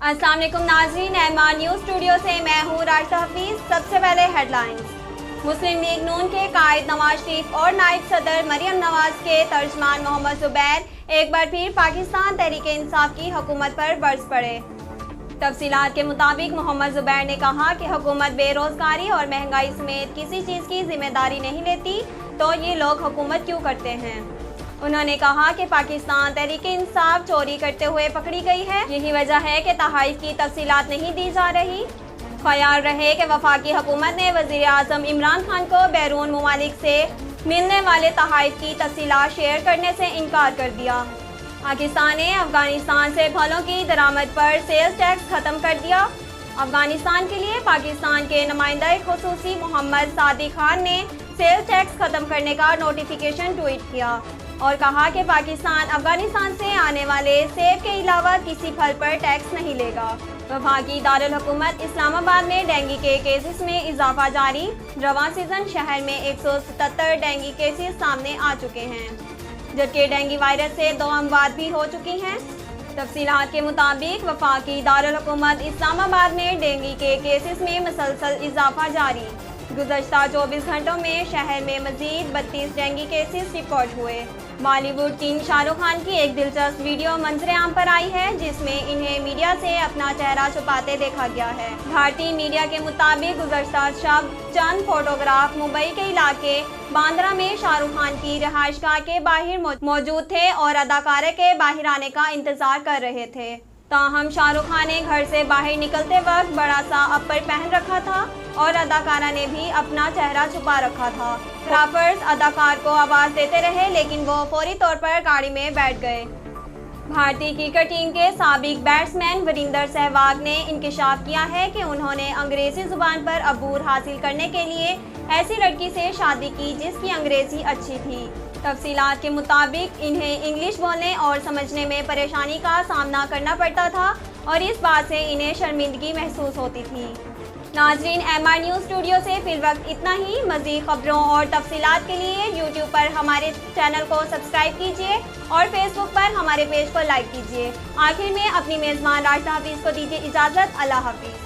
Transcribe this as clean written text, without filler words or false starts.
अस्सलाम वालेकुम नाज़रीन, एमआर न्यूज़ स्टूडियो से मैं हूँ राशिदा हफीज़। सबसे पहले हेडलाइंस। मुस्लिम लीग नून के कायद नवाज शरीफ और नायब सदर मरियम नवाज के तर्जमान मोहम्मद जुबैर एक बार फिर पाकिस्तान तहरीक इंसाफ की हुकूमत पर बरस पड़े। तफसीलात के मुताबिक मोहम्मद जुबैर ने कहा कि हुकूमत बेरोजगारी और महंगाई समेत किसी चीज़ की जिम्मेदारी नहीं लेती तो ये लोग हुकूमत क्यों करते हैं। उन्होंने कहा कि पाकिस्तान तहरीक इंसाफ चोरी करते हुए पकड़ी गई है, यही वजह है कि तहाइफ की तफसीलात नहीं दी जा रही। ख्याल रहे कि वफाकी हुकूमत ने वज़ीर आज़म इमरान खान को बैरून ममालिक से मिलने वाले तहाइफ की तफसीलात शेयर करने से इनकार कर दिया। पाकिस्तान ने अफगानिस्तान से फलों की दरामद पर सेल्स टैक्स ख़त्म कर दिया। अफगानिस्तान के लिए पाकिस्तान के नुमाइंदा खुसूसी मोहम्मद सादिक खान ने सेल्स टैक्स ख़त्म करने का नोटिफिकेशन ट्वीट किया और कहा कि पाकिस्तान अफगानिस्तान से आने वाले सेब के अलावा किसी फल पर टैक्स नहीं लेगा। वफाकी दारुल हुकूमत इस्लामाबाद में डेंगू के केसेस में इजाफा जारी। रवां सीजन शहर में 177 डेंगू केसेस सामने आ चुके हैं, जबकि डेंगू वायरस से 2 अमवात भी हो चुकी हैं। तफसीलात के मुताबिक वफाकी दारुल हुकूमत इस्लामाबाद में डेंगू के केसेस में मुसलसल इजाफा जारी। गुज़श्ता 24 घंटों में शहर में मजीद 32 डेंगू केसेस रिकॉर्ड हुए। बॉलीवुड किंग शाहरुख खान की एक दिलचस्प वीडियो मंजरे आम पर आई है, जिसमें इन्हें मीडिया से अपना चेहरा छुपाते देखा गया है। भारतीय मीडिया के मुताबिक गुज़श्ता शब चंद फोटोग्राफ मुंबई के इलाके बांद्रा में शाहरुख खान की रिहाइशगाह के बाहर मौजूद थे और अदाकारा के बाहर आने का इंतजार कर रहे थे। ताहम शाहरुख खान ने घर से बाहर निकलते वक्त बड़ा सा अपर पहन रखा था और अदाकारा ने भी अपना चेहरा छुपा रखा था। फोटोग्राफर्स अदाकार को आवाज़ देते रहे, लेकिन वो फौरी तौर पर गाड़ी में बैठ गए। भारतीय क्रिकेट टीम के साबिक बैट्समैन वीरेंद्र सहवाग ने इंकशाफ किया है कि उन्होंने अंग्रेजी जुबान पर अबूर हासिल करने के लिए ऐसी लड़की से शादी की जिसकी अंग्रेजी अच्छी थी। तफसीलात के मुताबिक इन्हें इंग्लिश बोलने और समझने में परेशानी का सामना करना पड़ता था और इस बात से इन्हें शर्मिंदगी महसूस होती थी। नाजरीन, एमआर न्यूज़ स्टूडियो से फिलवक्त इतना ही। मज़ीद खबरों और तफसीलात के लिए यूट्यूब पर हमारे चैनल को सब्सक्राइब कीजिए और फेसबुक पर हमारे पेज को लाइक कीजिए। आखिर में अपनी मेज़बान राशिदा हफीज़ को दीजिए इजाज़त। अल्लाह हाफिज़।